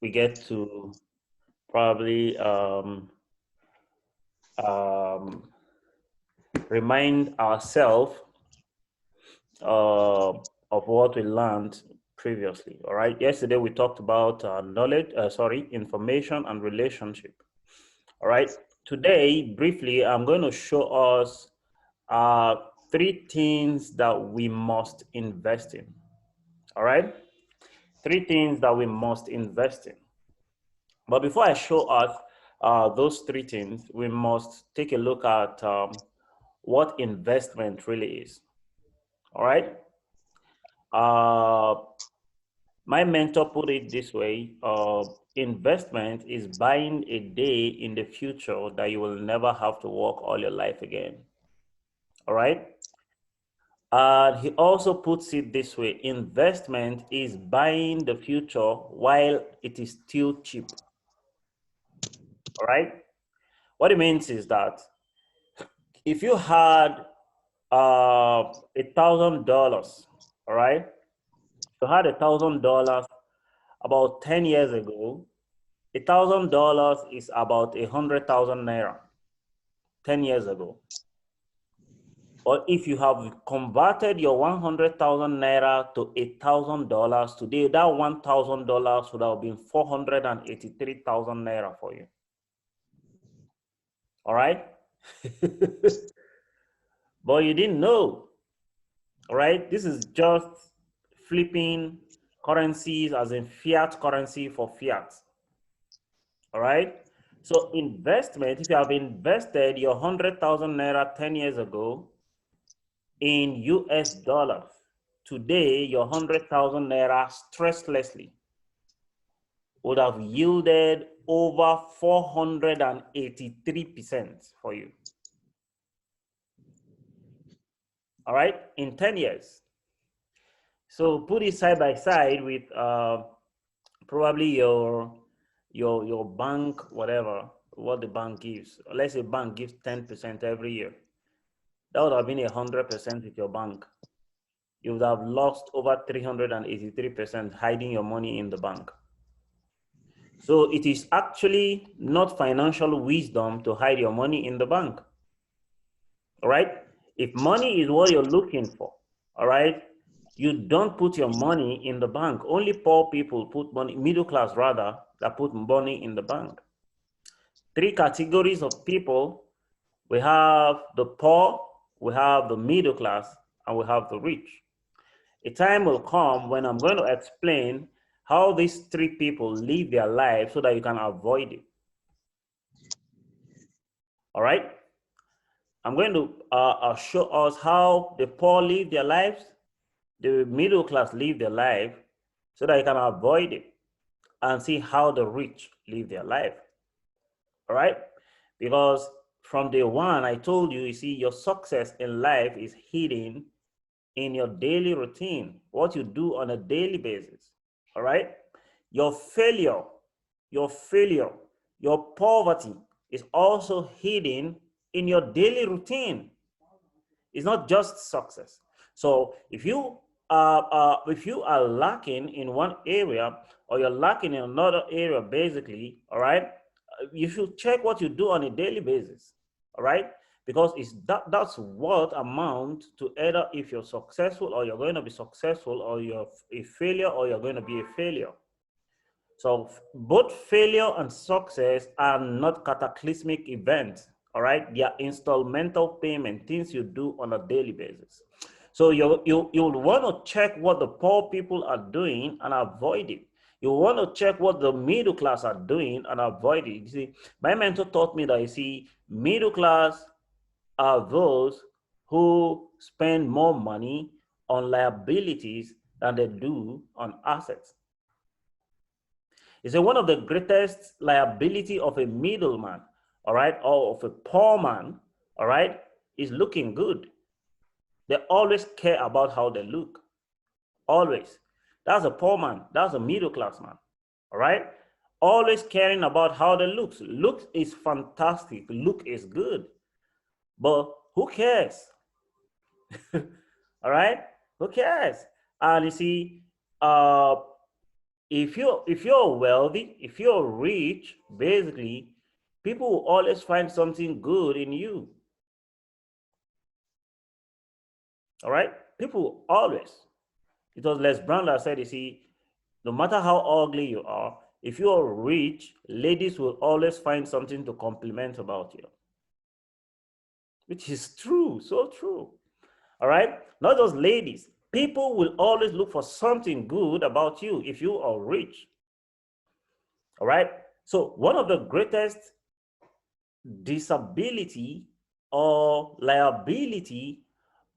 we get to probably remind ourselves of what we learned previously. All right. Yesterday we talked about information and relationship. All right. Today, briefly, I'm going to show us three things that we must invest in. All right. Three things that we must invest in. But before I show us those three things, we must take a look at what investment really is. All right. My mentor put it this way: investment is buying a day in the future that you will never have to work all your life again. All right. He also puts it this way: investment is buying the future while it is still cheap. All right. What it means is that if you had $1,000, all right, you had $1,000 about 10 years ago, $1,000 is about 100,000 naira 10 years ago. Or if you have converted your 100,000 naira to $1,000 today, that $1,000 would have been 483,000 naira for you. All right. But you didn't know. All right. This is just flipping currencies, as in fiat currency for fiat. All right. So investment, if you have invested your 100,000 naira 10 years ago in US dollars, today your 100,000 naira stresslessly would have yielded over 483% for you. All right, in 10 years. So put it side by side with probably your bank, whatever, what the bank gives. Let's say bank gives 10% every year. That would have been 100% with your bank. You would have lost over 383% hiding your money in the bank. So it is actually not financial wisdom to hide your money in the bank. All right. If money is what you're looking for, all right, you don't put your money in the bank. Only poor people put money, middle class rather, that put money in the bank. Three categories of people: we have the poor, we have the middle class, and we have the rich. A time will come when I'm going to explain how these three people live their life so that you can avoid it. All right. I'm going to show us how the poor live their lives, the middle class live their life, so that you can avoid it, and see how the rich live their life. All right. Because from day one, I told you, you see, your success in life is hidden in your daily routine, what you do on a daily basis. All right. Your failure, your poverty is also hidden in your daily routine. It's not just success. So if you are lacking in one area, or you're lacking in another area, basically, all right, you should check what you do on a daily basis. All right, because that's what amount to either if you're successful or you're going to be successful, or you're a failure or you're going to be a failure. So both failure and success are not cataclysmic events. All right, they are installmental payment, things you do on a daily basis. So you'll want to check what the poor people are doing and avoid it. You want to check what the middle class are doing and avoid it. You see, my mentor taught me that, you see, middle class are those who spend more money on liabilities than they do on assets. He said one of the greatest liability of a middleman, all right, or of a poor man, all right, is looking good. They always care about how they look. Always. That's a poor man. That's a middle class man. All right. Always caring about how they look. Look is fantastic. Look is good. But who cares? All right. Who cares? And you see, if you're wealthy, if you're rich, basically, people will always find something good in you. All right? People will always. It was Les Brown that said, you see, no matter how ugly you are, if you're rich, ladies will always find something to compliment about you. Which is true, so true. All right? Not just ladies. People will always look for something good about you if you are rich. All right? So one of the greatest disability or liability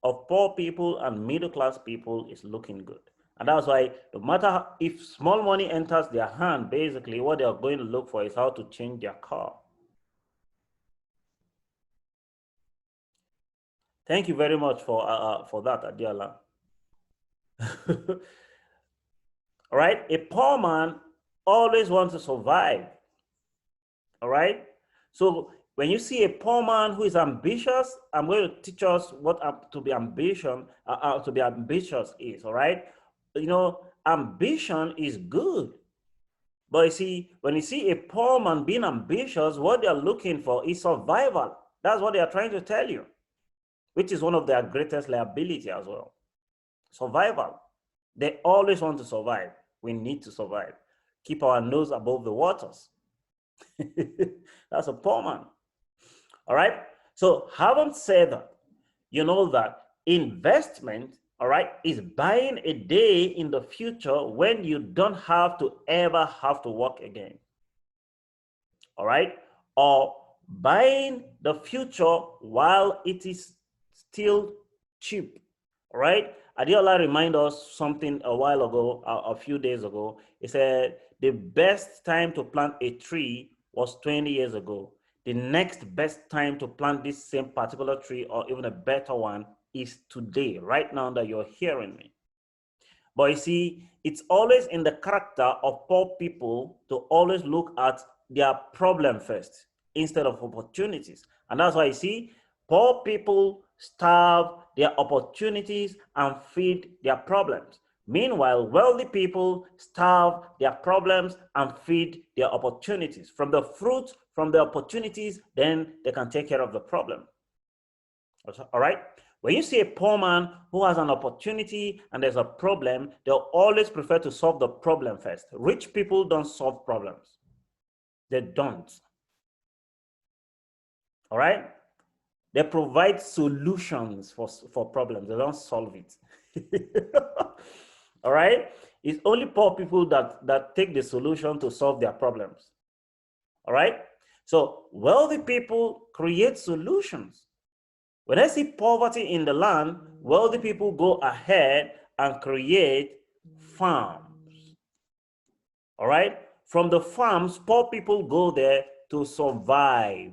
of poor people and middle class people is looking good. And that's why no matter if small money enters their hand, basically what they are going to look for is how to change their car. Thank you very much for that, Adiola. All right, a poor man always wants to survive. All right, so when you see a poor man who is ambitious, I'm going to teach us what to be ambitious is. All right, you know, ambition is good. But you see, when you see a poor man being ambitious, what they're looking for is survival. That's what they are trying to tell you, which is one of their greatest liability as well. Survival. They always want to survive. We need to survive. Keep our nose above the waters. That's a poor man. All right. So having said that, you know that investment, all right, is buying a day in the future when you don't have to ever have to work again. All right. Or buying the future while it is still cheap. All right. Adiola reminded us something a while ago, a few days ago. He said the best time to plant a tree was 20 years ago. The next best time to plant this same particular tree or even a better one is today, right now that you're hearing me. But you see, it's always in the character of poor people to always look at their problem first instead of opportunities. And that's why you see, poor people starve their opportunities and feed their problems. Meanwhile, wealthy people starve their problems and feed their opportunities. From the fruit, from the opportunities, then they can take care of the problem. All right? When you see a poor man who has an opportunity and there's a problem, they'll always prefer to solve the problem first. Rich people don't solve problems. They don't. All right? They provide solutions for problems. They don't solve it. All right? It's only poor people that take the solution to solve their problems. All right? So wealthy people create solutions. When I see poverty in the land, wealthy people go ahead and create farms. All right? From the farms, poor people go there to survive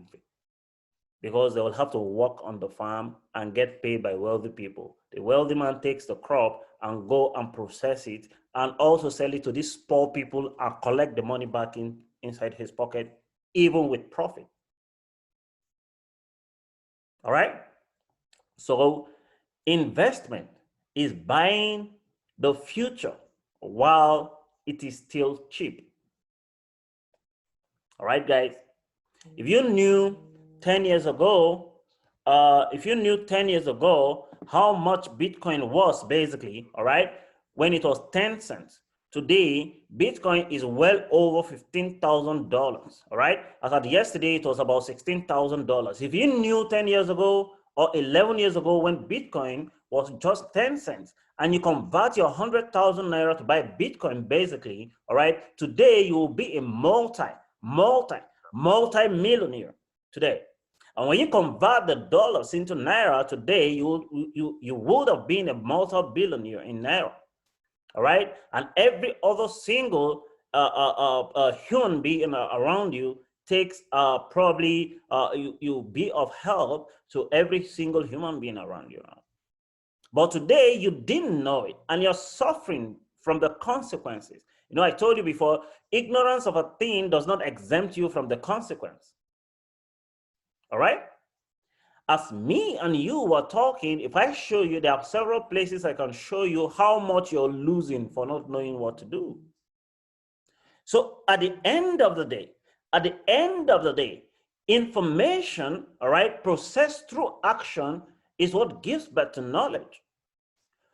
because they will have to work on the farm and get paid by wealthy people. The wealthy man takes the crop and go and process it and also sell it to these poor people and collect the money back inside his pocket, even with profit. All right? So investment is buying the future while it is still cheap. All right, guys. If you knew 10 years ago, how much Bitcoin was basically, all right, when it was 10 cents, today, Bitcoin is well over $15,000, all right? As of yesterday, it was about $16,000. If you knew 10 years ago or 11 years ago when Bitcoin was just 10 cents and you convert your 100,000 naira to buy Bitcoin basically, all right, today you will be a multi-millionaire today. And when you convert the dollars into naira today, you would have been a multi-billionaire in naira. All right, and every other single human being around you takes probably you be of help to every single human being around you now. But today you didn't know it, and you're suffering from the consequences. You know, I told you before, ignorance of a thing does not exempt you from the consequence. All right? As me and you were talking, if I show you, there are several places I can show you how much you're losing for not knowing what to do. So at the end of the day, information, all right, processed through action is what gives birth to knowledge.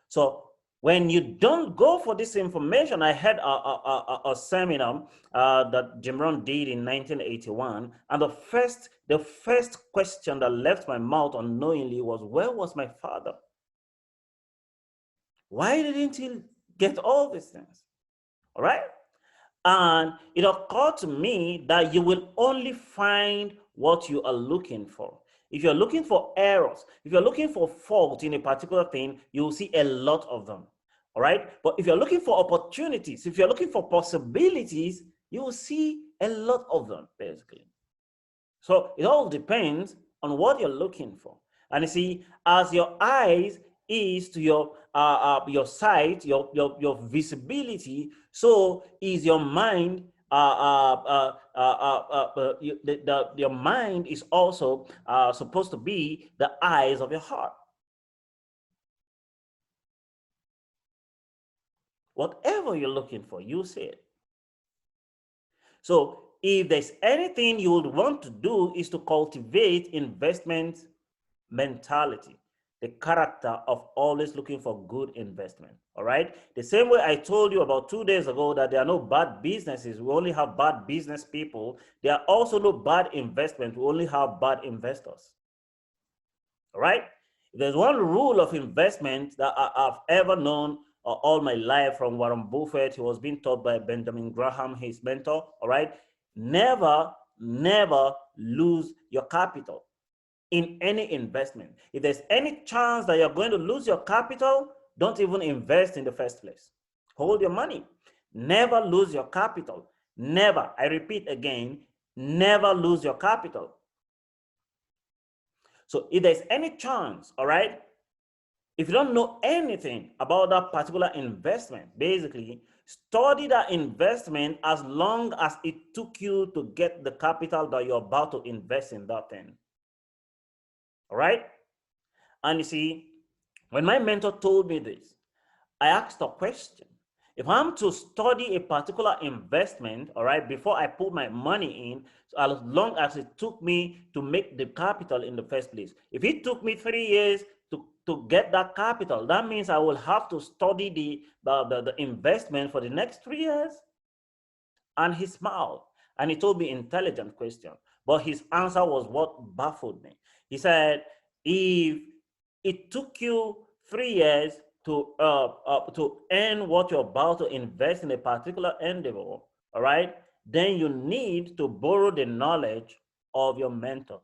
So when you don't go for this information, I had a seminar that Jim Rohn did in 1981, and the first question that left my mouth unknowingly was, where was my father? Why didn't he get all these things? All right? And it occurred to me that you will only find what you are looking for. If you're looking for errors, if you're looking for fault in a particular thing, you will see a lot of them. All right? But if you're looking for opportunities, if you're looking for possibilities, you will see a lot of them, basically. So it all depends on what you're looking for. And you see, as your eyes is to your sight, your visibility, so is your mind. Your mind is also supposed to be the eyes of your heart. Whatever you're looking for, you see it. So if there's anything you would want to do is to cultivate investment mentality, the character of always looking for good investment. All right. The same way I told you about 2 days ago that there are no bad businesses, we only have bad business people. There are also no bad investment, we only have bad investors. All right. If there's one rule of investment that I've ever known all my life from Warren Buffett, he was being taught by Benjamin Graham, his mentor. All right. Never lose your capital in any investment. If there's any chance that you're going to lose your capital, don't even invest in the first place. Hold your money. Never lose your capital. Never, I repeat again, never lose your capital. So if there's any chance, all right, if you don't know anything about that particular investment, basically, study that investment as long as it took you to get the capital that you're about to invest in that thing. All right? And you see, when my mentor told me this, I asked a question. If I'm to study a particular investment, all right, before I put my money in, so as long as it took me to make the capital in the first place, if it took me 3 years to get that capital, that means I will have to study the investment for the next 3 years. And he smiled and he told me intelligent question, but his answer was what baffled me. He said, if it took you 3 years to earn what you're about to invest in a particular endeavor, all right, then you need to borrow the knowledge of your mentors.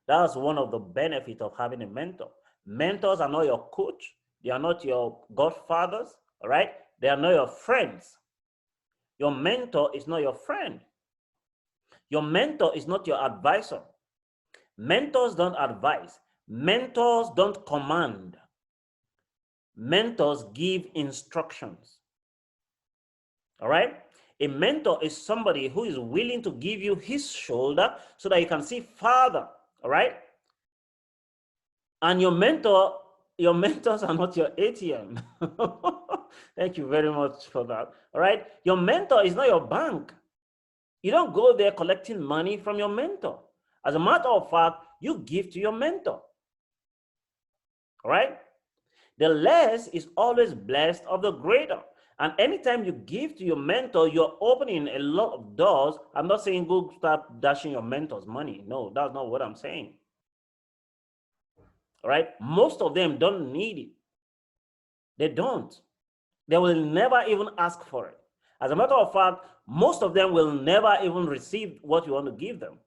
That's one of the benefits of having a mentor. Mentors are not your coach. They are not your godfathers, all right? They are not your friends. Your mentor is not your friend. Your mentor is not your advisor. Mentors don't advise. Mentors don't command. Mentors give instructions. All right? A mentor is somebody who is willing to give you his shoulder so that you can see farther. All right? And your mentors are not your ATM. Thank you very much for that. All right? Your mentor is not your bank. You don't go there collecting money from your mentor. As a matter of fact, you give to your mentor. All right? The less is always blessed of the greater. And anytime you give to your mentor, you're opening a lot of doors. I'm not saying go start dashing your mentor's money. No, that's not what I'm saying. All right? Most of them don't need it. They don't. They will never even ask for it. As a matter of fact, most of them will never even receive what you want to give them.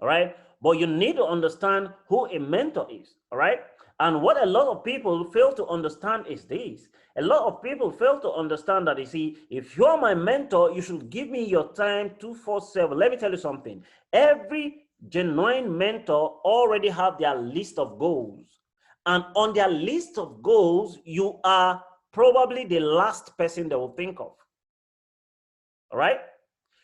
All right? But you need to understand who a mentor is. All right? And what a lot of people fail to understand is this. A lot of people fail to understand that, you see, if you're my mentor, you should give me your time 24/7. Let me tell you something. Every genuine mentor already have their list of goals. And on their list of goals, you are probably the last person they will think of. All right?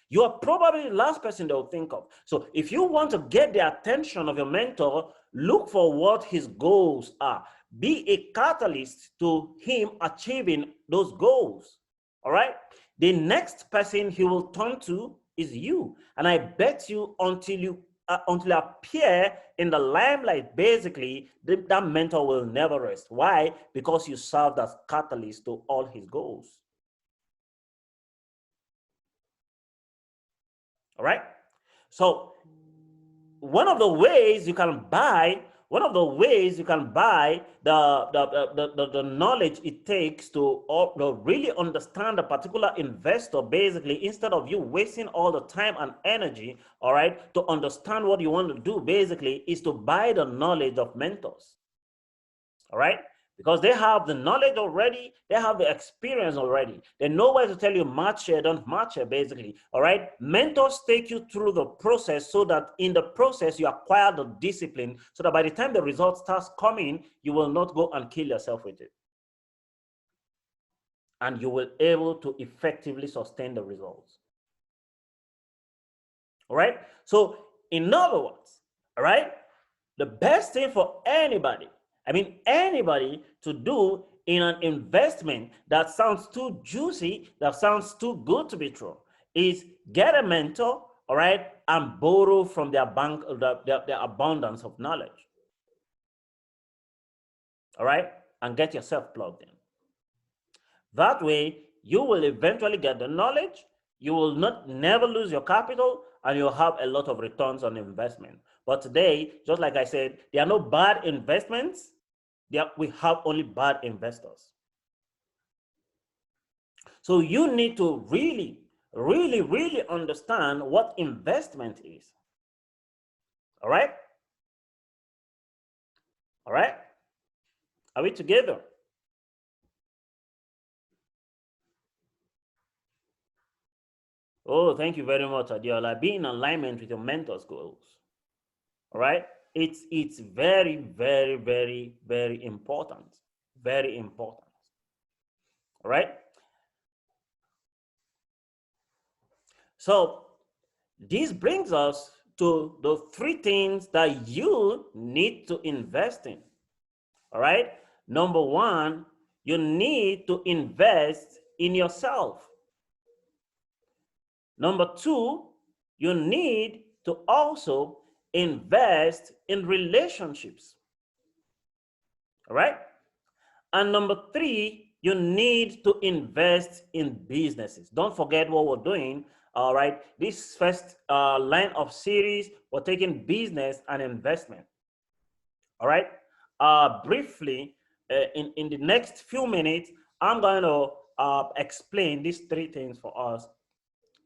You are probably the last person they will think of. So if you want to get the attention of your mentor, look for what his goals are. Be a catalyst to him achieving those goals. All right? the next person he will turn to is you. And I bet you until you appear in the limelight, basically, that mentor will never rest. Why? Because you served as catalyst to all his goals. All right. So one of the ways you can buy the knowledge it takes to really understand a particular investor, basically, instead of you wasting all the time and energy, all right, to understand what you want to do, basically, is to buy the knowledge of mentors. All right. Because they have the knowledge already, they have the experience already. They know where to tell you match here, don't match here, basically. All right. Mentors take you through the process so that in the process you acquire the discipline so that by the time the result starts coming, you will not go and kill yourself with it. And you will be able to effectively sustain the results. All right. So in other words, all right, the best thing for anybody to do in an investment that sounds too juicy, that sounds too good to be true, is get a mentor, all right, and borrow from their bank, their abundance of knowledge. All right, and get yourself plugged in. That way, you will eventually get the knowledge, you will never lose your capital, and you'll have a lot of returns on investment. But today, just like I said, there are no bad investments. We have only bad investors. So you need to really, really, really understand what investment is. All right? All right? Are we together? Oh, thank you very much, Adiola. Be in alignment with your mentor's goals. All right? It's very, very, very, very important. Very important. All right? So this brings us to the three things that you need to invest in. All right? Number one, you need to invest in yourself. Number two, you need to also invest in relationships. All right? And number three, you need to invest in businesses. Don't forget what we're doing. All right. This first line of series, we're taking business and investment. All right. Briefly, in the next few minutes, I'm going to explain these three things for us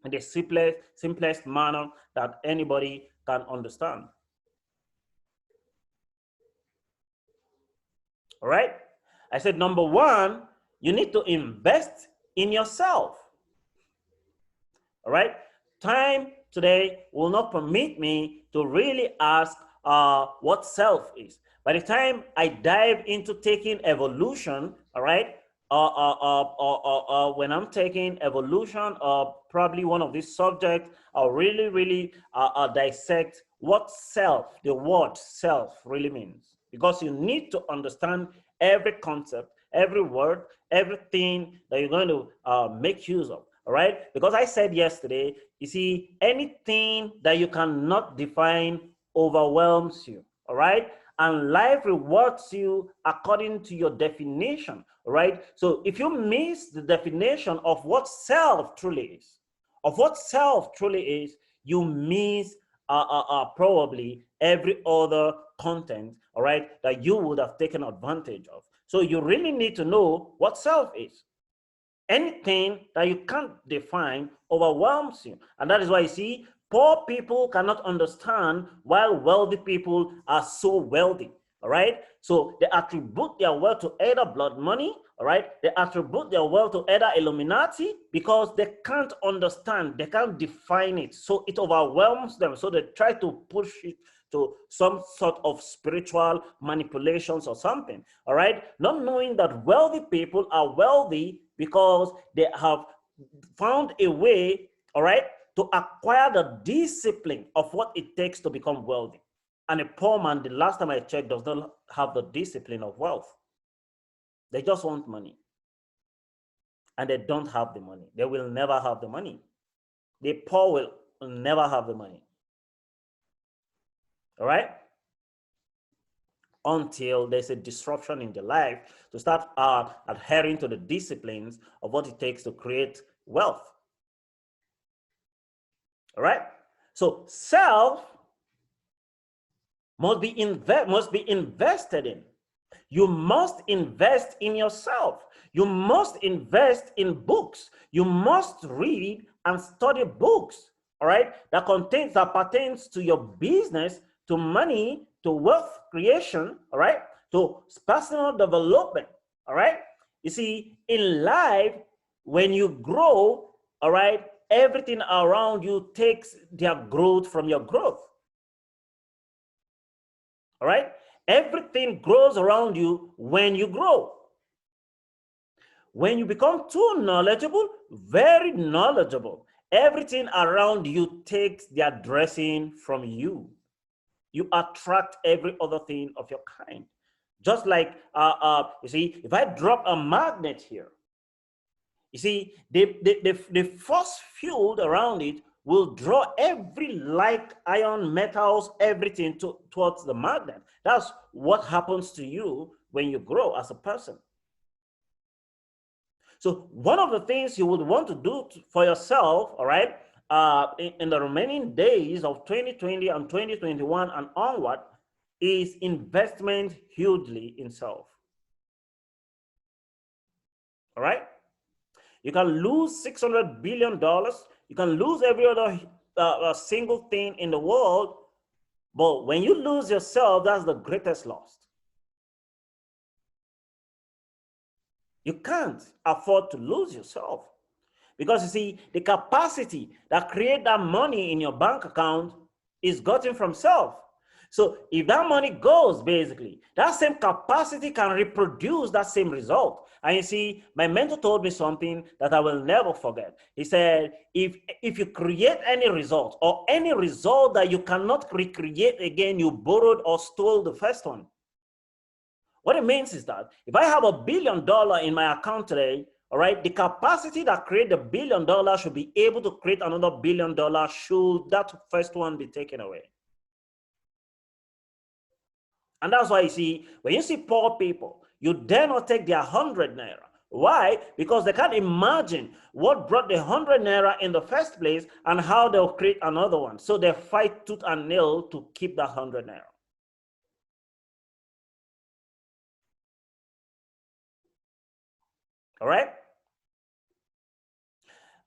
in the simplest manner that anybody can understand. All right. I said, number one, you need to invest in yourself. All right. Time today will not permit me to really ask what self is. By the time I dive into taking evolution, all right, when I'm taking evolution, probably one of these subjects, I'll really, really dissect what self, the word self really means. Because you need to understand every concept, every word, everything that you're going to make use of. All right, because I said yesterday, you see, anything that you cannot define overwhelms you. All right, and life rewards you according to your definition. All right, so if you miss the definition of what self truly is, you miss probably every other content, all right, that you would have taken advantage of. So you really need to know what self is. Anything that you can't define overwhelms you. And that is why you see, poor people cannot understand while wealthy people are so wealthy. All right. So they attribute their wealth to either blood money. All right. They attribute their wealth to either Illuminati because they can't understand, they can't define it. So it overwhelms them. So they try to push it to some sort of spiritual manipulations or something. All right. Not knowing that wealthy people are wealthy because they have found a way, all right, to acquire the discipline of what it takes to become wealthy. And a poor man, the last time I checked, does not have the discipline of wealth. They just want money. and they don't have the money. They will never have the money. The poor will never have the money. All right? Until there's a disruption in their life to start adhering to the disciplines of what it takes to create wealth. All right? So self must be invested in. You must invest in yourself. You must invest in books. You must read and study books, all right, that pertains to your business, to money, to wealth creation, all right, to personal development, all right. You see, in life, when you grow, all right, everything around you takes their growth from your growth. All right? Everything grows around you when you grow. When you become too knowledgeable, very knowledgeable, everything around you takes their dressing from you. You attract every other thing of your kind. Just like, you see, if I drop a magnet here, you see, the force field around it will draw every like iron, metals, everything towards the magnet. That's what happens to you when you grow as a person. So one of the things you would want to do for yourself, all right, in the remaining days of 2020 and 2021 and onward, is investment hugely in self. All right? You can lose $600 billion. You can lose every other single thing in the world. But when you lose yourself, that's the greatest loss. You can't afford to lose yourself. Because you see, the capacity that creates that money in your bank account is gotten from self. So if that money goes, basically, that same capacity can reproduce that same result. And you see, my mentor told me something that I will never forget. He said, if you create any result or any result that you cannot recreate again, you borrowed or stole the first one. What it means is that if I have $1 billion in my account today, all right, the capacity that created $1 billion should be able to create another $1 billion should that first one be taken away. And that's why you see, when you see poor people, you dare not take their 100 naira. Why? Because they can't imagine what brought the 100 naira in the first place and how they'll create another one. So they fight tooth and nail to keep that 100 naira. All right?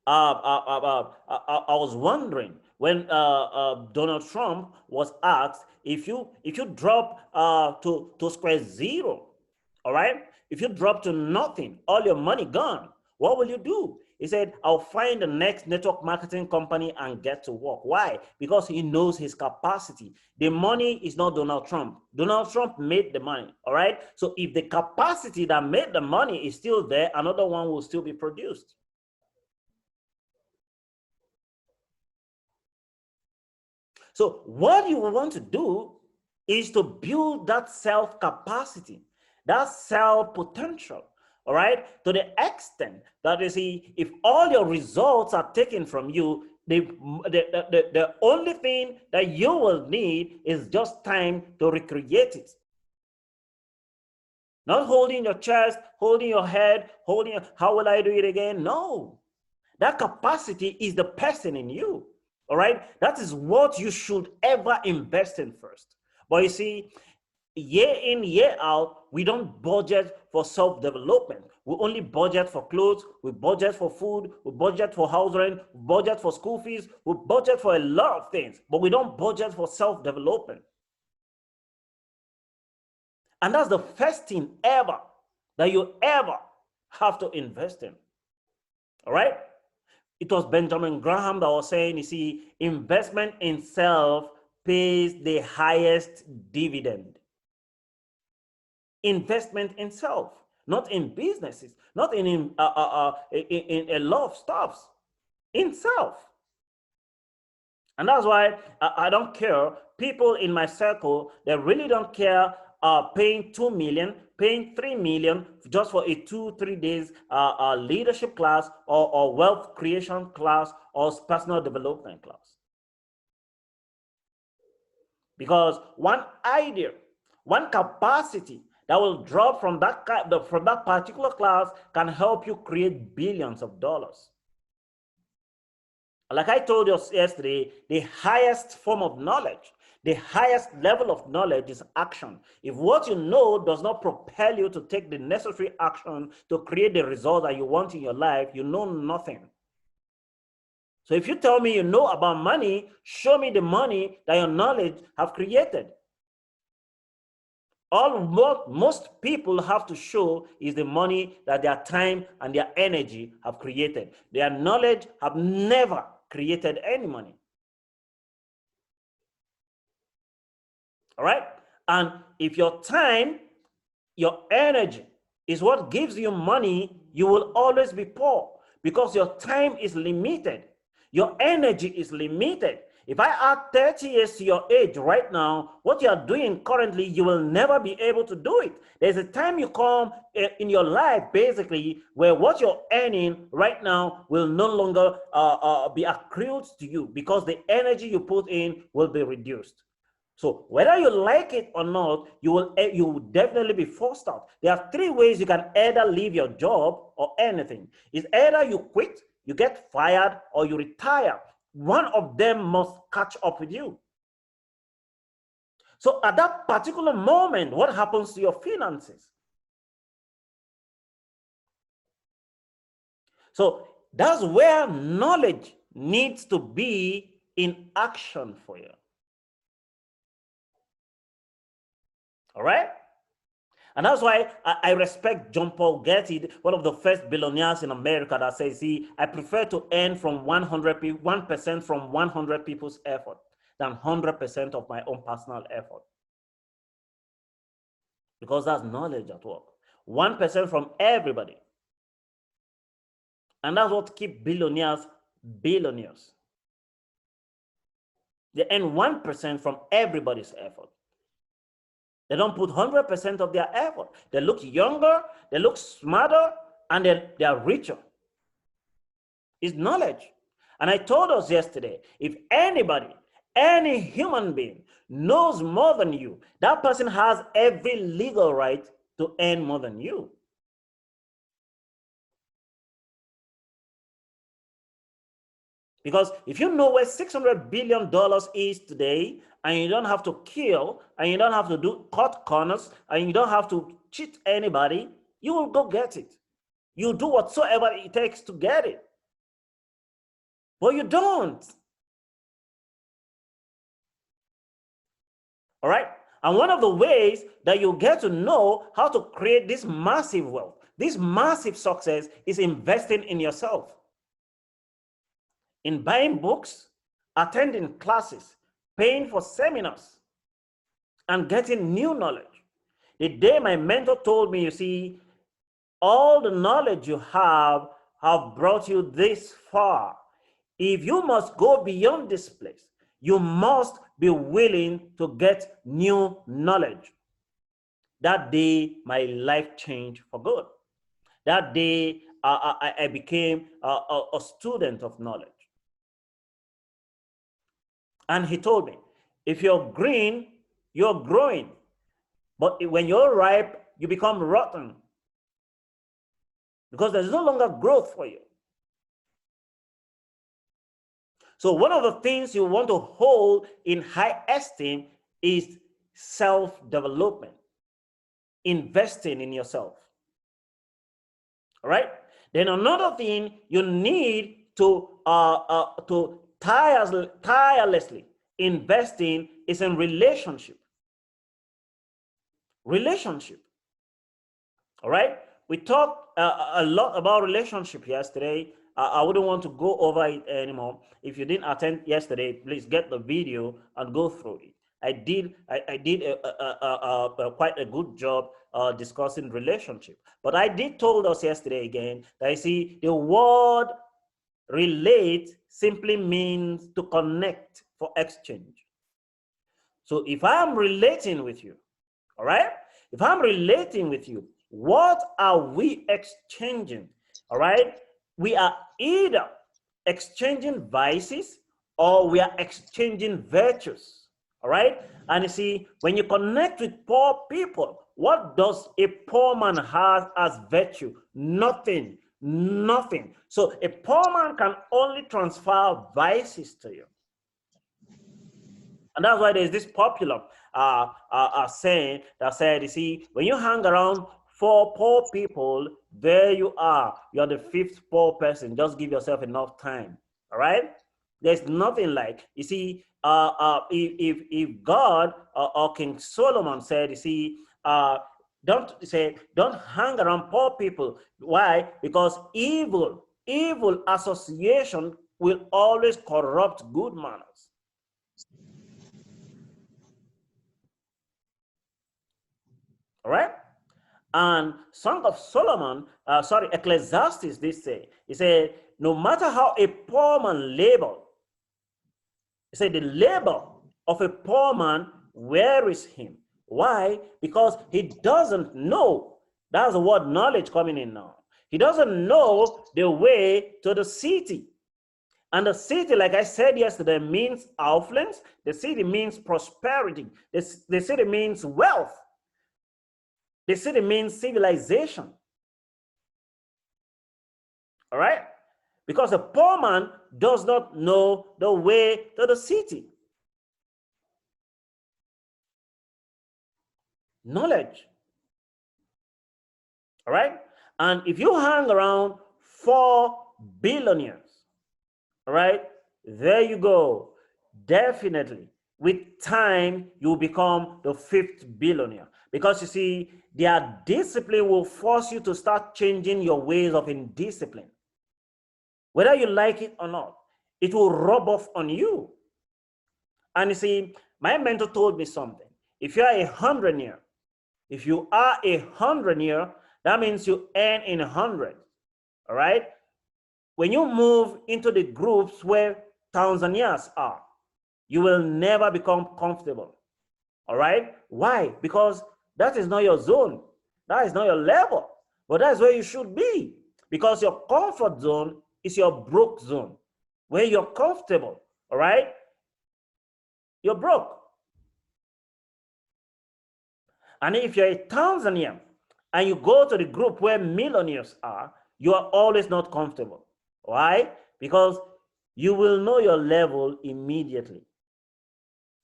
I was wondering when Donald Trump was asked if you drop to square zero, all right? If you drop to nothing, all your money gone, what will you do? He said, I'll find the next network marketing company and get to work. Why? Because he knows his capacity. The money is not Donald Trump. Donald Trump made the money, all right? So if the capacity that made the money is still there, another one will still be produced. So what you want to do is to build that self capacity, that self potential, all right, to the extent that you see, if all your results are taken from you, the only thing that you will need is just time to recreate it. Not holding your chest, holding your head, how will I do it again? No, that capacity is the person in you. All right, that is what you should ever invest in first. But you see, year in, year out, we don't budget for self-development. We only budget for clothes, we budget for food, we budget for house rent, we budget for school fees, we budget for a lot of things, but we don't budget for self-development. And that's the first thing ever that you ever have to invest in. All right? It was Benjamin Graham that was saying, you see, investment in self pays the highest dividend. Investment in self, not in businesses, not in a lot of stuffs, in self. And that's why I don't care. People in my circle, they really don't care paying 2 million, paying 3 million just for a 2-3 days leadership class or wealth creation class or personal development class. Because one idea, one capacity that will drop from that particular class can help you create billions of dollars. Like I told you yesterday, the highest form of knowledge, the highest level of knowledge is action. If what you know does not propel you to take the necessary action to create the result that you want in your life, you know nothing. So if you tell me you know about money, show me the money that your knowledge have created. All most people have to show is the money that their time and their energy have created. Their knowledge have never created any money. All right? And if your time, your energy is what gives you money, you will always be poor because your time is limited. Your energy is limited. If I add 30 years to your age right now, what you are doing currently, you will never be able to do it. There's a time you come in your life, basically, where what you're earning right now will no longer be accrued to you because the energy you put in will be reduced. So whether you like it or not, you will definitely be forced out. There are 3 ways you can either leave your job or anything. It's either you quit, you get fired, or you retire. One of them must catch up with you. So at that particular moment, what happens to your finances? So that's where knowledge needs to be in action for you. All right? And that's why I respect John Paul Getty, one of the first billionaires in America, that says, see, I prefer to earn from 1% from 100 people's effort than 100% of my own personal effort. Because that's knowledge at work. 1% from everybody. And that's what keeps billionaires billionaires. They earn 1% from everybody's effort. They don't put 100% of their effort. They look younger, they look smarter, and they are richer. It's knowledge. And I told us yesterday, if anybody, any human being knows more than you, that person has every legal right to earn more than you. Because if you know where $600 billion is today, and you don't have to kill, and you don't have to cut corners, and you don't have to cheat anybody, you will go get it. You do whatsoever it takes to get it. But you don't. All right? And one of the ways that you get to know how to create this massive wealth, this massive success, is investing in yourself. In buying books, attending classes, paying for seminars, and getting new knowledge. The day my mentor told me, you see, all the knowledge you have brought you this far. If you must go beyond this place, you must be willing to get new knowledge. That day, my life changed for good. That day, I became a student of knowledge. And he told me, if you're green, you're growing. But when you're ripe, you become rotten. Because there's no longer growth for you. So one of the things you want to hold in high esteem is self-development, investing in yourself. All right? Then another thing you need to tirelessly invest in is in relationship. Relationship. All right? We talked a lot about relationship yesterday. I wouldn't want to go over it anymore. If you didn't attend yesterday, please get the video and go through it. I did quite a good job discussing relationship. But I did told us yesterday again that I see the word relate simply means to connect for exchange. So if I'm relating with you, All right? If I'm relating with you, what are we exchanging? All right? We are either exchanging vices or we are exchanging virtues. All right? And you see, when you connect with poor people, what does a poor man have as virtue? Nothing. Nothing. So a poor man can only transfer vices to you. And that's why there's this popular saying that said, you see, when you hang around four poor people, there you are. You're the fifth poor person. Just give yourself enough time. All right? There's nothing like, you see, if God or King Solomon said, you see, don't hang around poor people. Why? Because evil association will always corrupt good manners. All right? And Song of Solomon, Ecclesiastes, this say, he said, no matter how a poor man labor, he said, the labor of a poor man wearies him. Why? Because he doesn't know. That's the word knowledge coming in now. He doesn't know the way to the city. And the city, like I said yesterday, means affluence. The city means prosperity. The city means wealth. The city means civilization. All right? Because a poor man does not know the way to the city. Knowledge. All right? And if you hang around 4 billionaires, all right, there you go. Definitely. With time, you become the 5th billionaire. Because you see, their discipline will force you to start changing your ways of indiscipline. Whether you like it or not, it will rub off on you. And you see, my mentor told me something. If you are a hundredaire, that means you earn in hundreds. All right? When you move into the groups where Tanzanians are, you will never become comfortable. All right? Why? Because that is not your zone. That is not your level. But that's where you should be. Because your comfort zone is your broke zone, where you're comfortable. All right? You're broke. And if you're a Tanzanian and you go to the group where millionaires are, you are always not comfortable. Why? Because you will know your level immediately.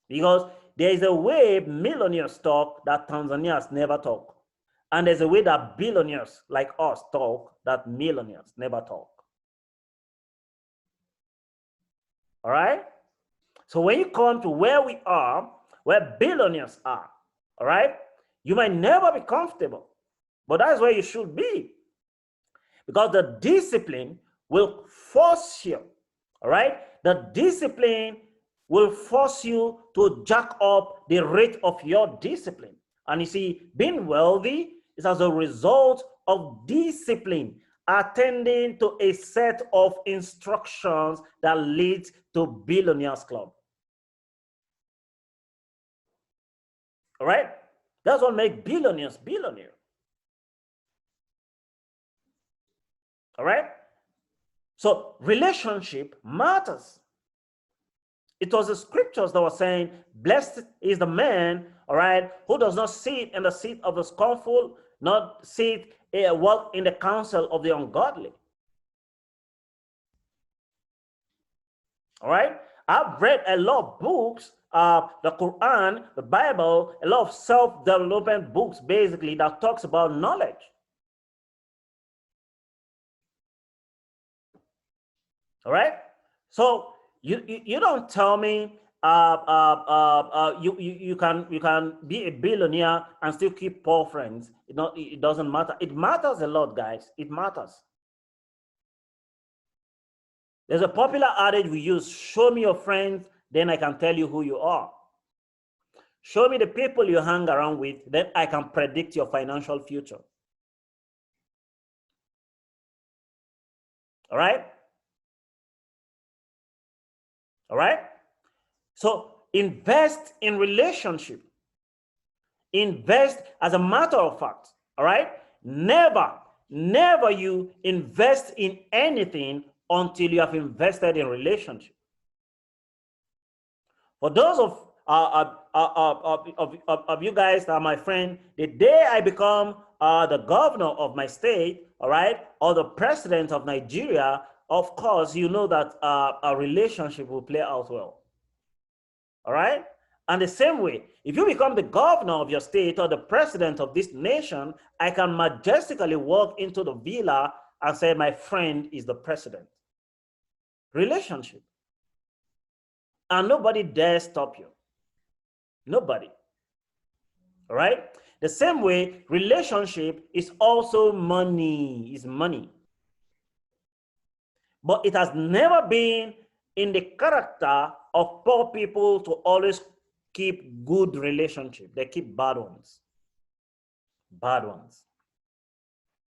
Because there is a way millionaires talk that Tanzanians never talk. And there's a way that billionaires like us talk that millionaires never talk. All right? So when you come to where we are, where billionaires are, all right, you might never be comfortable, but that's where you should be. Because the discipline will force you, all right? The discipline will force you to jack up the rate of your discipline. And you see, being wealthy is as a result of discipline, attending to a set of instructions that leads to Billionaires Club. All right? That's what makes billionaires billionaire. All right? So relationship matters. It was the scriptures that were saying, blessed is the man, all right, who does not sit in the seat of the scornful, not sit walk in the counsel of the ungodly. All right? I've read a lot of books, the Quran, the Bible, a lot of self-development books, basically, that talks about knowledge. All right? So you don't tell me you can be a billionaire and still keep poor friends. It doesn't matter. It matters a lot, guys. It matters. There's a popular adage we use: show me your friends, then I can tell you who you are. Show me the people you hang around with, then I can predict your financial future. All right? All right? So invest in relationship. Invest as a matter of fact, all right? Never you invest in anything until you have invested in relationship. For those of you guys that are my friend, the day I become the governor of my state, all right, or the president of Nigeria, of course, you know that a relationship will play out well. All right? And the same way, if you become the governor of your state or the president of this nation, I can majestically walk into the villa and say, my friend is the president. Relationship. And nobody dares stop you. Nobody. All right? The same way, relationship is also money, is money. But it has never been in the character of poor people to always keep good relationships. They keep bad ones. Bad ones.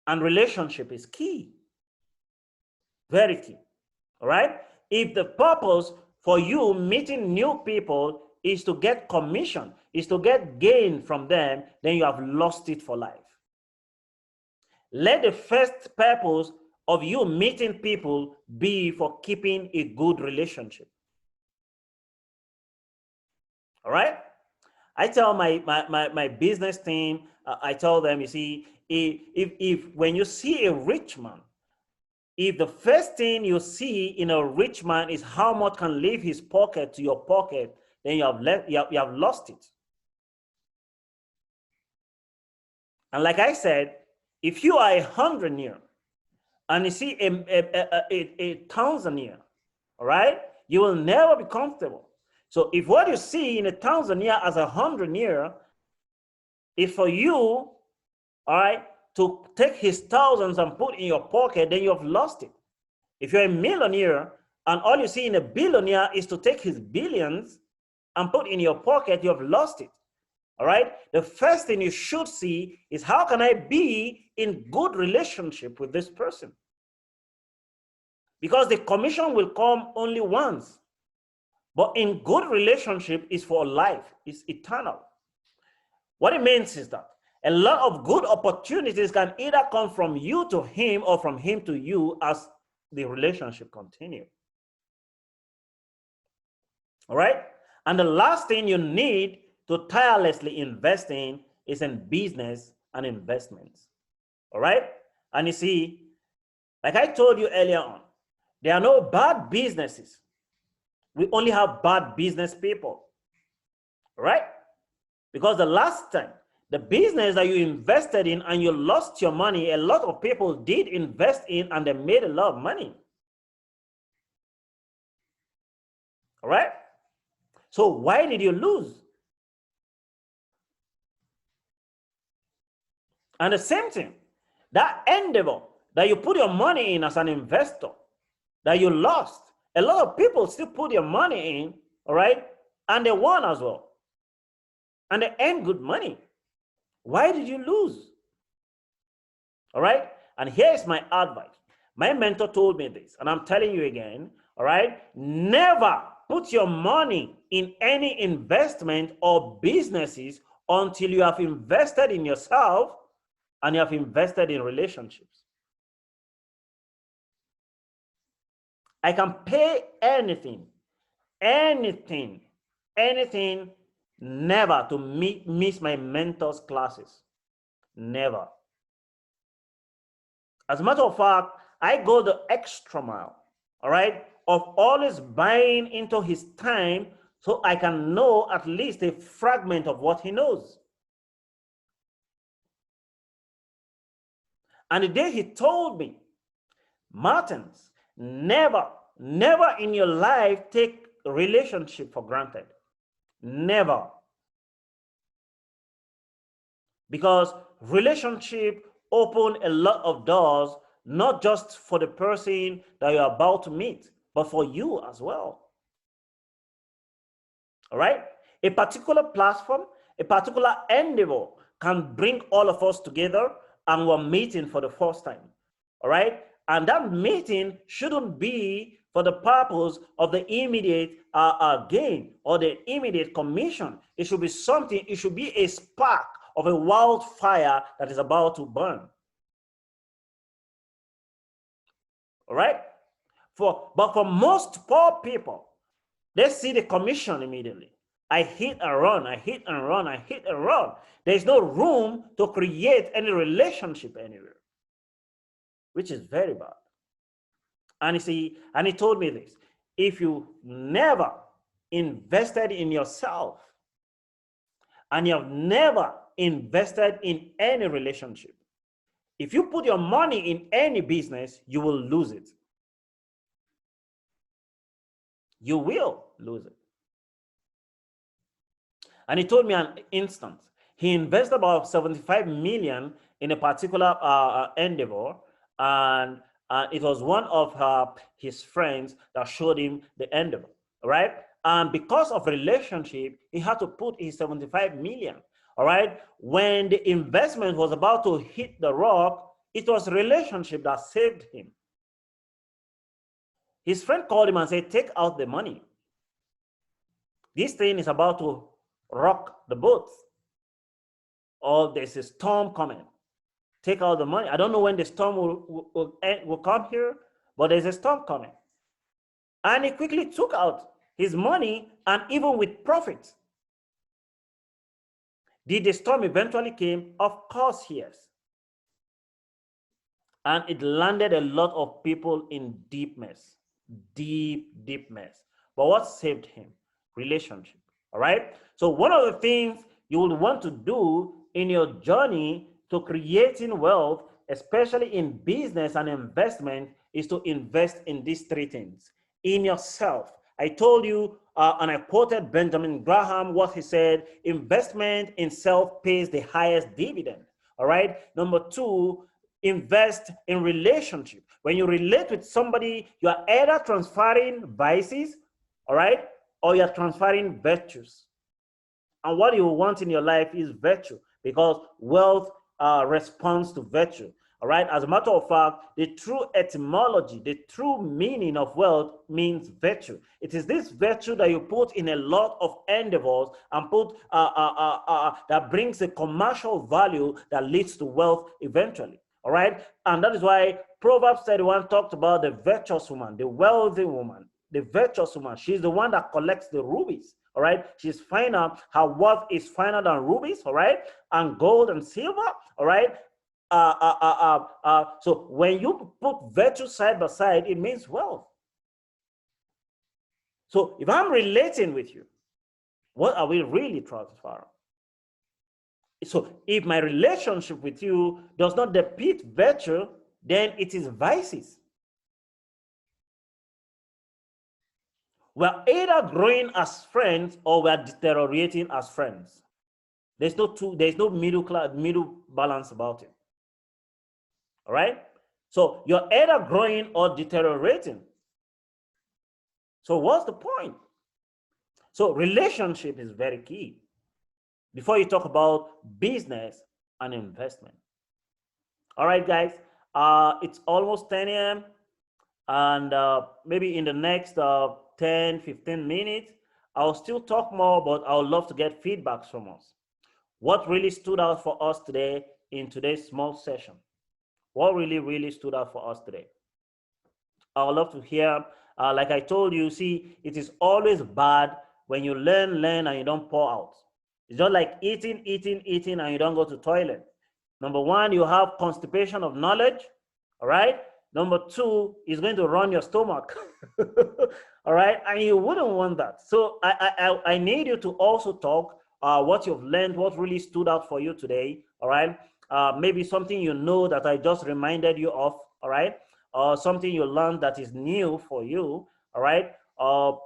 And relationship is key. Very key. All right? If the purpose for you meeting new people is to get commission, is to get gain from them, then you have lost it for life. Let the first purpose of you meeting people be for keeping a good relationship. All right? I tell my business team, I tell them, you see, if when you see a rich man, if the first thing you see in a rich man is how much can leave his pocket to your pocket, then you have lost it. And like I said, if you are 100 near and you see a Tanzania, all right, you will never be comfortable. So if what you see in a Tanzania as 100 near is for you, all right, to take his thousands and put in your pocket, then you have lost it. If you're a millionaire and all you see in a billionaire is to take his billions and put in your pocket, you have lost it. All right? The first thing you should see is, how can I be in good relationship with this person? Because the commission will come only once. But in good relationship is for life, it's eternal. What it means is that a lot of good opportunities can either come from you to him or from him to you as the relationship continues. All right? And the last thing you need to tirelessly invest in is in business and investments. All right? And you see, like I told you earlier on, there are no bad businesses. We only have bad business people. All right? Because the last time, the business that you invested in and you lost your money, a lot of people did invest in and they made a lot of money. All right? So why did you lose? And the same thing, that endeavor that you put your money in as an investor, that you lost, a lot of people still put your money in, all right? And they won as well. And they earn good money. Why did you lose? All right? And here's my advice. My mentor told me this, and I'm telling you again, all right? Never put your money in any investment or businesses until you have invested in yourself and you have invested in relationships. I can pay anything, never to miss my mentor's classes. Never. As a matter of fact, I go the extra mile, all right, of always buying into his time so I can know at least a fragment of what he knows. And the day he told me, Martins, never in your life take a relationship for granted. Never. Because relationship open a lot of doors, not just for the person that you're about to meet, but for you as well. All right? A particular platform, a particular endeavor can bring all of us together and we're meeting for the first time. All right? And that meeting shouldn't be for the purpose of the immediate gain or the immediate commission. It should be something, it should be a spark of a wildfire that is about to burn. All right? But for most poor people, they see the commission immediately. I hit and run, I hit and run, I hit and run. There's no room to create any relationship anywhere, which is very bad. And he told me this: if you never invested in yourself and you have never invested in any relationship, if you put your money in any business, you will lose it. You will lose it. And he told me an instance. He invested about 75 million in a particular endeavor, and it was one of his friends that showed him the endeavor, right? And because of relationship, he had to put his 75 million, all right? When the investment was about to hit the rock, it was relationship that saved him. His friend called him and said, take out the money. This thing is about to rock the boat, or there's a storm coming. Take out the money. I don't know when the storm will come here, but there's a storm coming. And he quickly took out his money, and even with profit. Did the storm eventually came? Of course, yes. And it landed a lot of people in deep mess, deep mess. But what saved him? Relationship. All right. So one of the things you would want to do in your journey to creating wealth, especially in business and investment, is to invest in these three things. In yourself. I told you, and I quoted Benjamin Graham, what he said: investment in self pays the highest dividend. All right. Number two, invest in relationship. When you relate with somebody, you are either transferring vices, all right, or you're transferring virtues. And what you want in your life is virtue, because wealth responds to virtue. All right. As a matter of fact, the true etymology, the true meaning of wealth means virtue. It is this virtue that you put in a lot of endeavors and put that brings a commercial value that leads to wealth eventually. All right. And that is why Proverbs 31 talked about the virtuous woman, the wealthy woman, the virtuous woman. She's the one that collects the rubies. All right. She's finer. Her worth is finer than rubies. All right. And gold and silver. All right. So when you put virtue side by side, it means wealth. So if I'm relating with you, what are we really transferring? So if my relationship with you does not depict virtue, then it is vices. We're either growing as friends or we're deteriorating as friends. There's no middle balance about it. All right. So you're either growing or deteriorating. So what's the point? So relationship is very key before you talk about business and investment. All right, guys. It's almost 10 a.m. and maybe in the next 10, 15 minutes, I'll still talk more, but I would love to get feedbacks from us. What really stood out for us today in today's small session? What really stood out for us today? I would love to hear. Like I told you, see, it is always bad when you learn, and you don't pour out. It's just like eating, and you don't go to toilet. Number one, you have constipation of knowledge. All right. Number two, is going to run your stomach. All right. And you wouldn't want that. So I need you to also talk what you've learned, what really stood out for you today. All right. Maybe something you know that I just reminded you of. All right. Something you learned that is new for you. All right.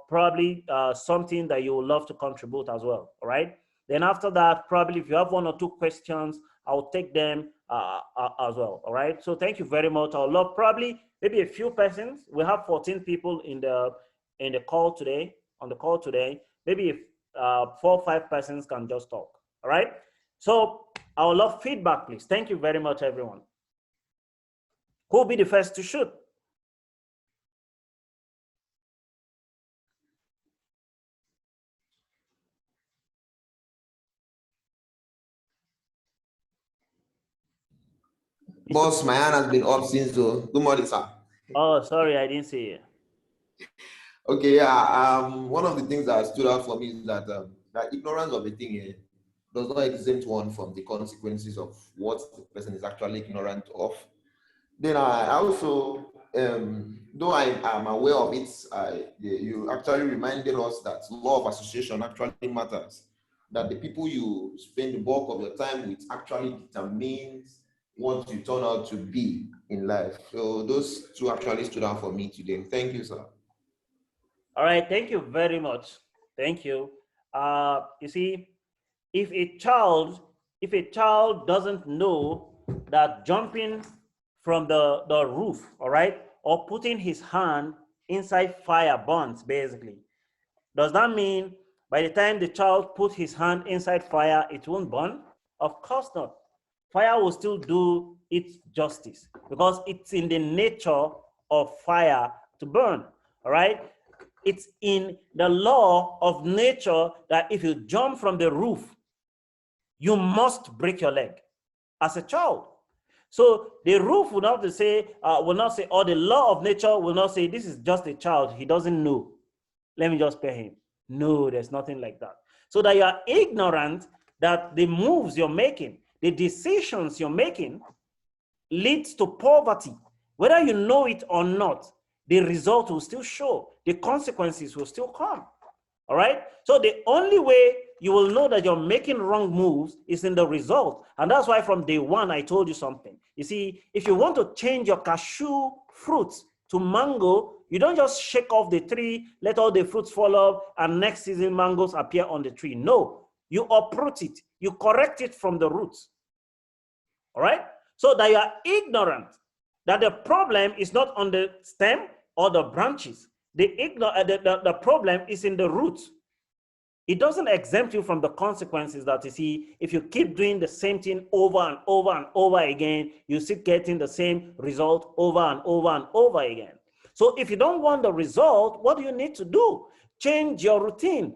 Probably something that you would love to contribute as well. All right. Then after that, probably if you have one or two questions, I'll take them as well. All right. So thank you very much. I'll love probably maybe a few persons. We have 14 people in the call today, on the call today. Maybe if 4 or 5 persons can just talk. All right. So I would love feedback, please. Thank you very much, everyone. Who will be the first to shoot? Boss, my hand has been up since though. Good morning, sir. Oh, sorry, I didn't see you. Okay, yeah. One of the things that stood out for me is that ignorance of a thing does not exempt one from the consequences of what the person is actually ignorant of. Then I also, though I am aware of it, you actually reminded us that law of association actually matters. That the people you spend the bulk of your time with actually determines what you turn out to be in life. So those two actually stood out for me today. Thank you, sir. All right, thank you very much. Thank you. You see, if a child, if a child doesn't know that jumping from the roof, all right, or putting his hand inside fire burns, basically, does that mean by the time the child put his hand inside fire, it won't burn? Of course not. Fire will still do its justice because it's in the nature of fire to burn. All right. It's in the law of nature that if you jump from the roof, you must break your leg as a child. So the roof will not say, or the law of nature will not say, this is just a child, he doesn't know, let me just spare him. No, there's nothing like that. So that you are ignorant that the moves you're making, the decisions you're making leads to poverty. Whether you know it or not, the result will still show, the consequences will still come. All right. So the only way you will know that you're making wrong moves is in the result. And that's why from day one, I told you something. You see, if you want to change your cashew fruits to mango, you don't just shake off the tree, let all the fruits fall off, and next season mangoes appear on the tree. No, you uproot it, you correct it from the roots. All right. So that you are ignorant that the problem is not on the stem or the branches. The problem is in the roots. It doesn't exempt you from the consequences that you see. If you keep doing the same thing over and over and over again, you keep getting the same result over and over and over again. So if you don't want the result, what do you need to do? Change your routine.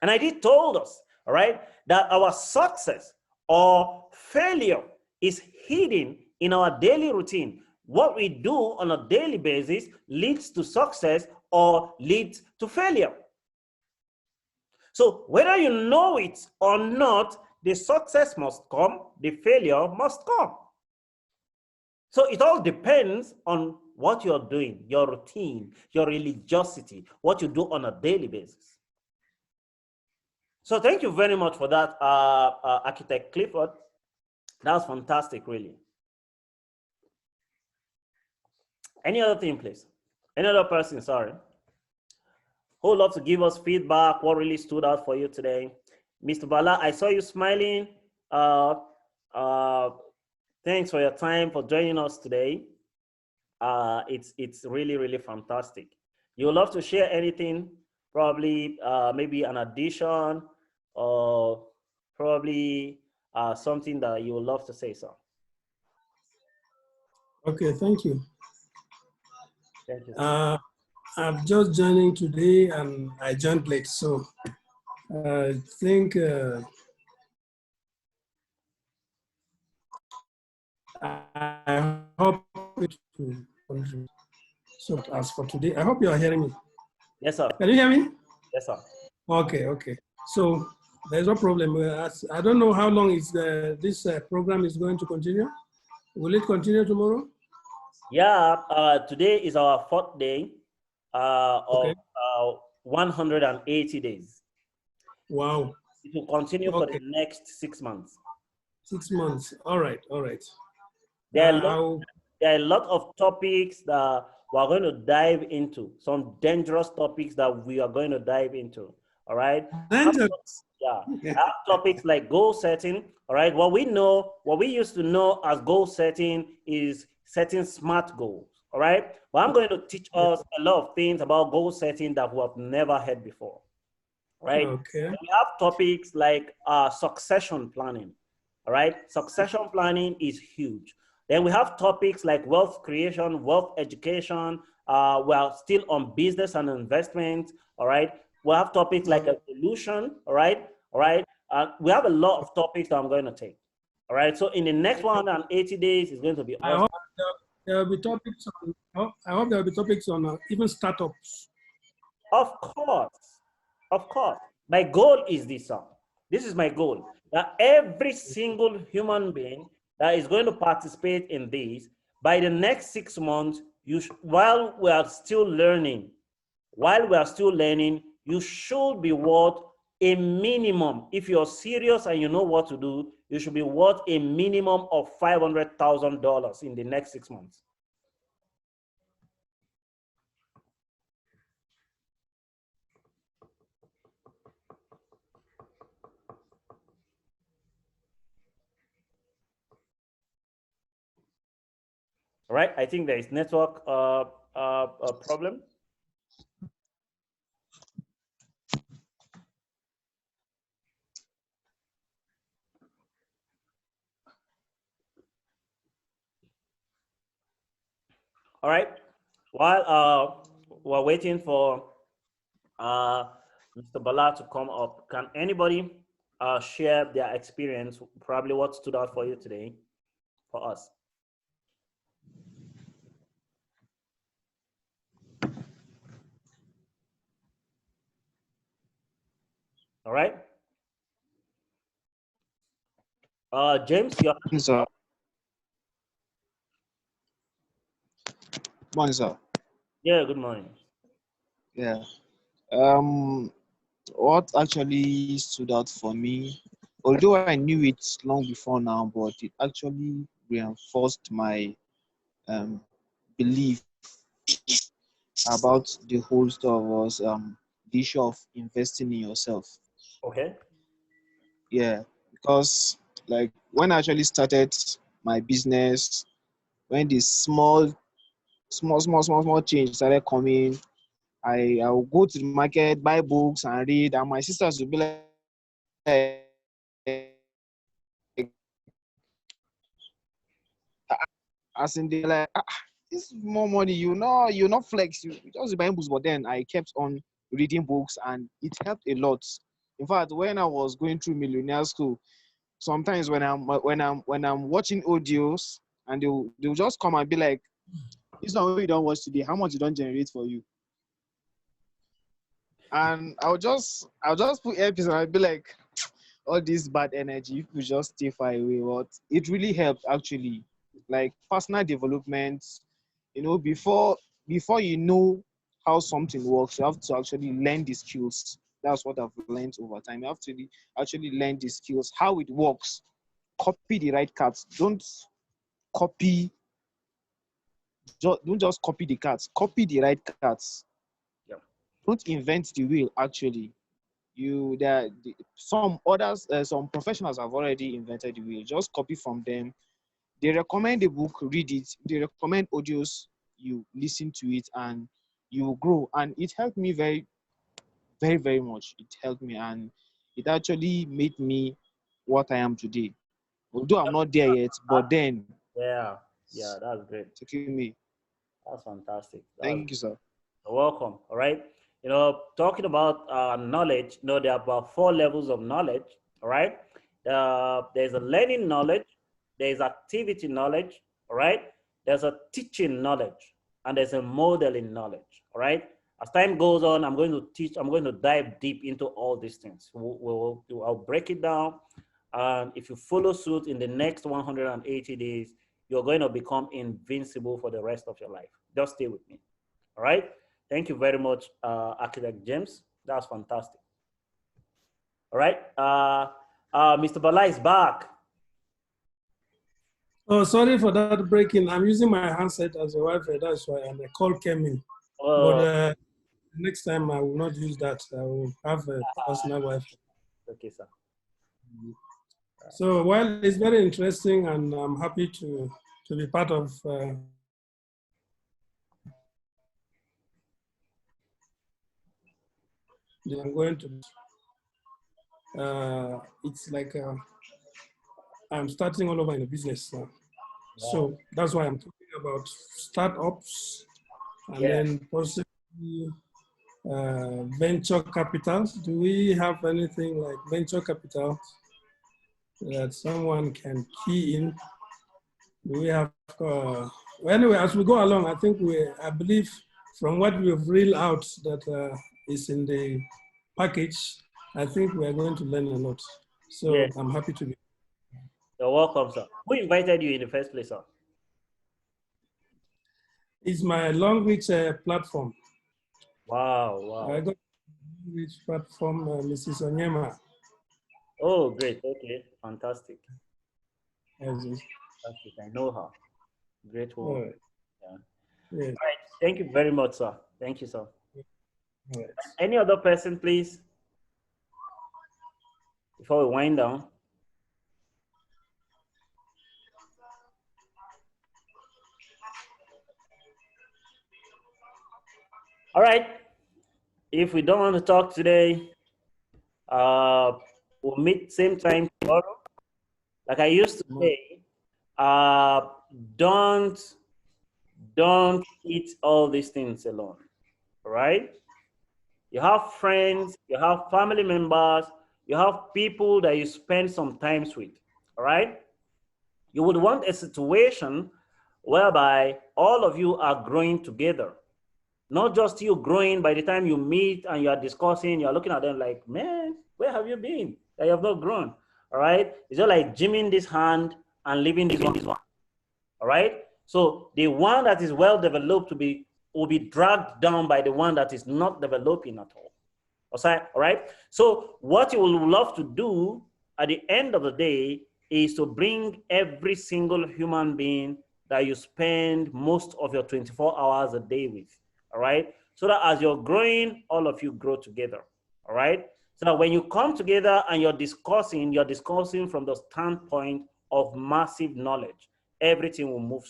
And I did told us, all right, that our success or failure is hidden in our daily routine. What we do on a daily basis leads to success or leads to failure. So whether you know it or not, the success must come, the failure must come. So it all depends on what you're doing, your routine, your religiosity, what you do on a daily basis. So thank you very much for that, Architect Clifford. That was fantastic, really. Any other thing, please? Any other person, sorry. Who would love to give us feedback? What really stood out for you today? Mr. Bala, I saw you smiling. Thanks for your time, for joining us today. It's really, really fantastic. You would love to share anything, probably maybe an addition or probably something that you would love to say, sir. Okay, thank you. Thank you. I'm just joining today and I joined late, so I think I hope it will contribute. So as for today, I hope you are hearing me. Yes, sir. Can you hear me? Yes, sir. Okay, okay. So there's no problem. I don't know how long is this program is going to continue. Will it continue tomorrow? Yeah, today is our 4th day of 180 days. Wow. It will continue for the next 6 months. 6 months. All right, all right. There are a lot of topics that we're going to dive into, some dangerous topics that we are going to dive into. All right. Dangerous. Yeah. I have topics like goal setting. All right. What we used to know as goal setting is setting smart goals. All right. But I'm going to teach us a lot of things about goal setting that we have never heard before. Right. Okay. We have topics like succession planning. All right. Succession planning is huge. Then we have topics like wealth creation, wealth education. We are still on business and investment. All right. We have topics like evolution. All right. All right. We have a lot of topics that I'm going to take. All right. So in the next 180 days, it's going to be I awesome. hope there will be topics on, I hope there will be topics on even startups. Of course. Of course. My goal is this, sir. This is my goal. That every single human being that is going to participate in this, by the next 6 months, while we are still learning, you should be worth a minimum. If you're serious and you know what to do, you should be worth a minimum of $500,000 in the next 6 months. All right, I think there is network problem. All right, while we're waiting for Mr. Bala to come up, can anybody share their experience, probably what stood out for you today for us? All right. James, you're Sir. Morning, sir. yeah, good morning. Yeah. What actually stood out for me, although I knew it long before now, but it actually reinforced my belief about the whole stuff was the issue of investing in yourself. Okay. Yeah, because like when I actually started my business, when the small change started coming, I will go to the market, buy books and read, and my sisters will be like, as in they like, this is more money, you're not flex, you just buying books. But then I kept on reading books, and it helped a lot. In fact, when I was going through millionaire school, sometimes when I'm watching audios, and they'll just come and be like, this one you don't watch today, how much you don't generate for you? And I'll just put earpiece and I'll be like, all this bad energy, you could just stay far away. But it really helped actually. Like personal development, before you know how something works, you have to actually learn the skills. That's what I've learned over time. You have to actually learn the skills, how it works. Copy the right cards. Copy, don't just copy the cards. Copy the right cards. Yeah. Don't invent the wheel. Actually, some others, some professionals have already invented the wheel. Just copy from them. They recommend a book, read it. They recommend audios, you listen to it, and you will grow. And it helped me very, very, very much. It helped me, and it actually made me what I am today. Although I'm not there yet, but then Yeah, yeah, that's great. taking me. That's fantastic. Thank you, sir. You're welcome. All right. Talking about knowledge, there are about 4 levels of knowledge. All right. There's a learning knowledge, there's activity knowledge. All right. There's a teaching knowledge, and there's a modeling knowledge. All right. As time goes on, I'm going to dive deep into all these things. I'll break it down. And if you follow suit in the next 180 days, you're going to become invincible for the rest of your life. Just stay with me. All right. Thank you very much, Architect James. That's fantastic. All right. Mr. Bala is back. Oh, sorry for that breaking. I'm using my handset as a Wi-Fi. That's why, and the call came in. But next time I will not use that. I will have a personal Wi-Fi. Okay, sir. So while it's very interesting, and I'm happy to be part of. I'm going to. It's like I'm starting all over in the business now. Wow. So that's why I'm talking about startups, and then possibly venture capital. Do we have anything like venture capital? that someone can key in. We have, well, anyway, as we go along, I believe from what we've reeled out that is in the package, I think we are going to learn a lot. So Yeah, I'm happy to be. you're welcome, sir. Who invited you in the first place, sir? It's my long reach platform. Wow, wow. I got reach platform, Mrs. Onyema. Oh, great. Okay, fantastic. Yes, yes. Fantastic. I know her. Great All woman. right. Yeah. Yes. All right. Thank you very much, sir. Thank you, sir. All right. Any other person, please, before we wind down? All right. If we don't want to talk today, we'll meet same time tomorrow. Like I used to say, uh, don't eat all these things alone. All right. You have friends, you have family members, you have people that you spend some time with. All right. You would want a situation whereby all of you are growing together. Not just you growing by the time you meet and you are discussing, you're looking at them like, man, where have you been? That you have not grown. All right. It's just like gymming this hand and leaving this one. All right. So the one that is well developed will be dragged down by the one that is not developing at all. All right. So what you will love to do at the end of the day is to bring every single human being that you spend most of your 24 hours a day with. All right. So that as you're growing, all of you grow together. All right. So that when you come together and you're discussing from the standpoint of massive knowledge. Everything will move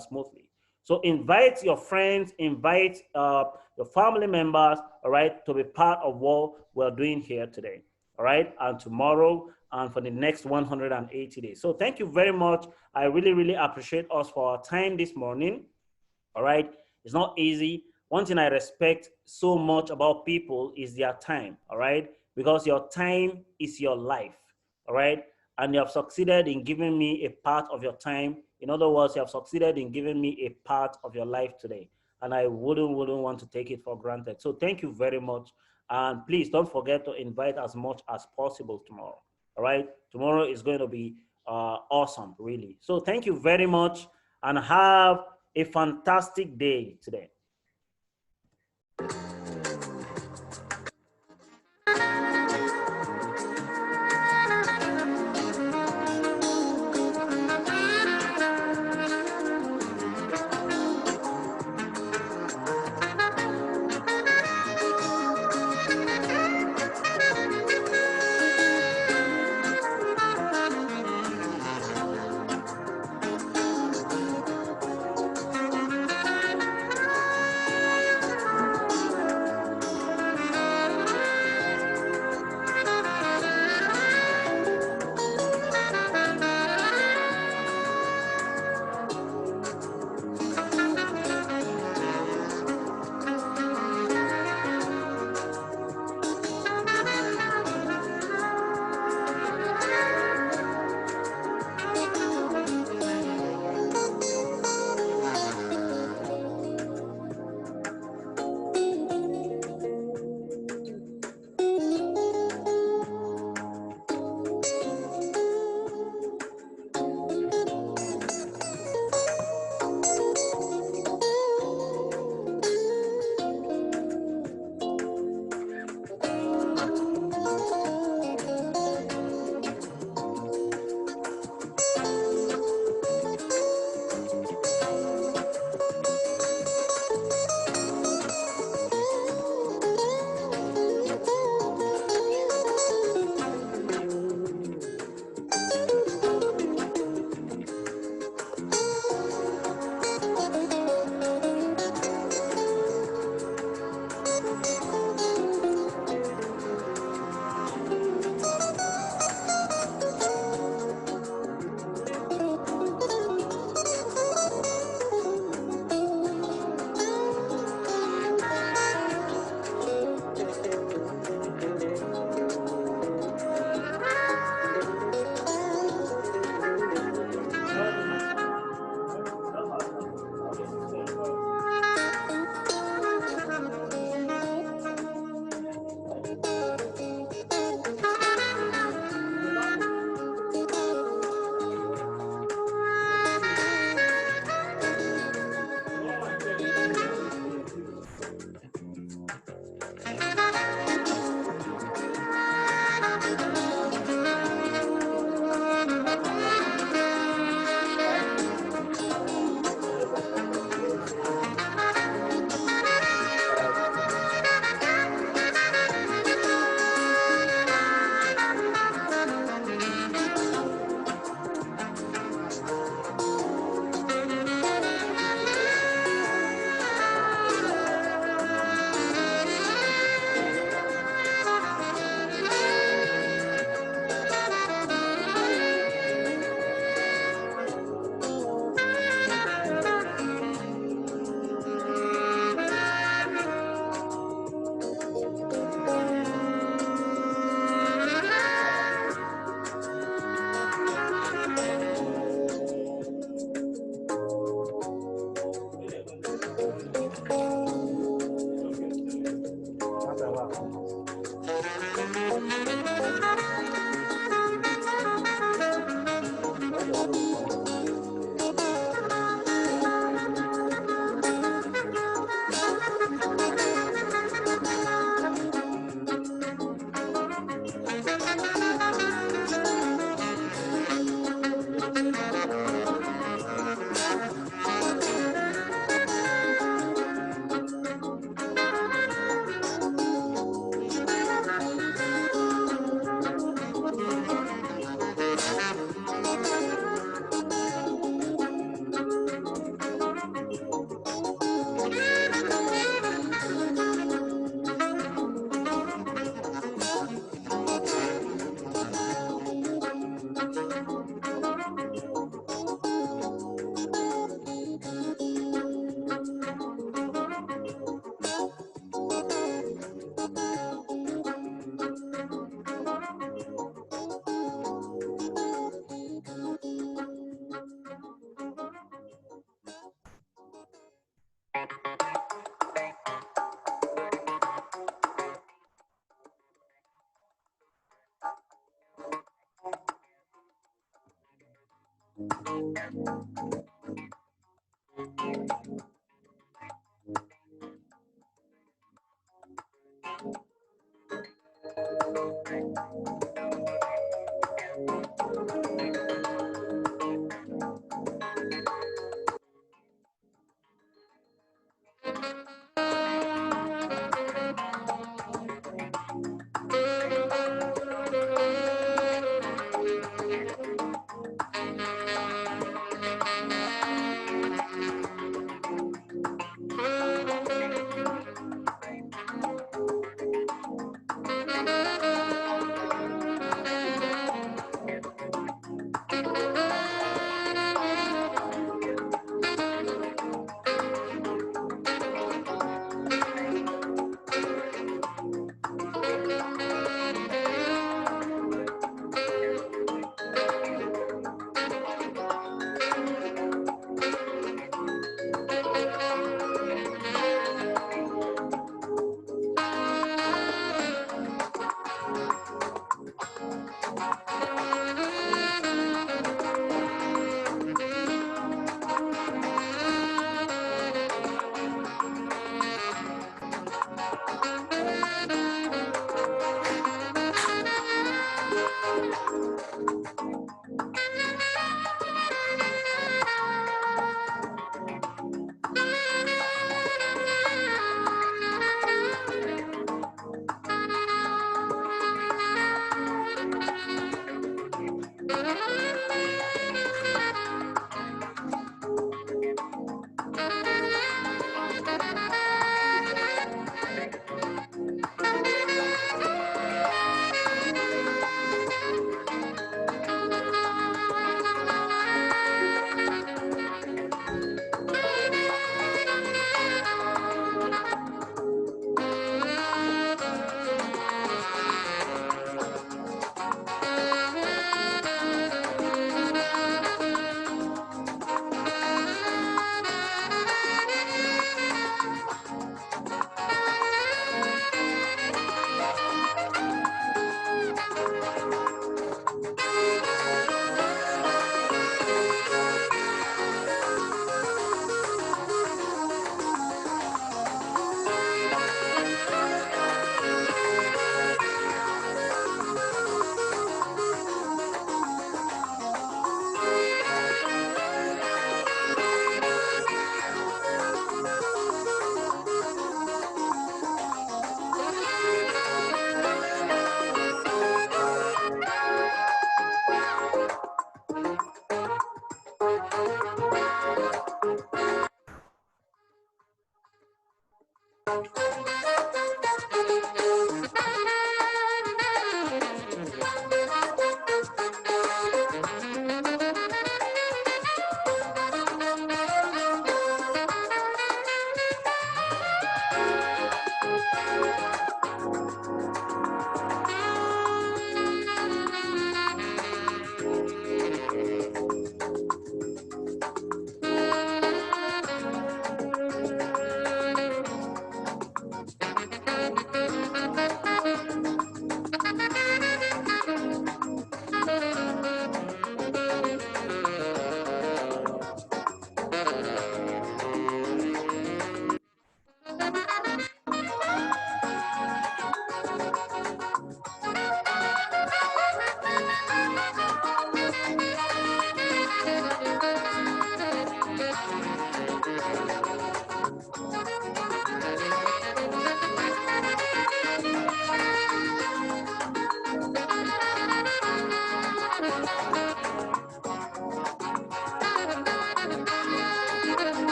smoothly. So invite your friends, invite your family members, all right, to be part of what we're doing here today, all right, and tomorrow and for the next 180 days. So thank you very much. I really, really appreciate us for our time this morning, all right. It's not easy. One thing I respect so much about people is their time, all right, because your time is your life, all right, and you have succeeded in giving me a part of your time. In other words, you have succeeded in giving me a part of your life today, and I wouldn't want to take it for granted. So thank you very much, and please don't forget to invite as much as possible tomorrow. All right, tomorrow is going to be awesome, really. So thank you very much, and have a fantastic day today.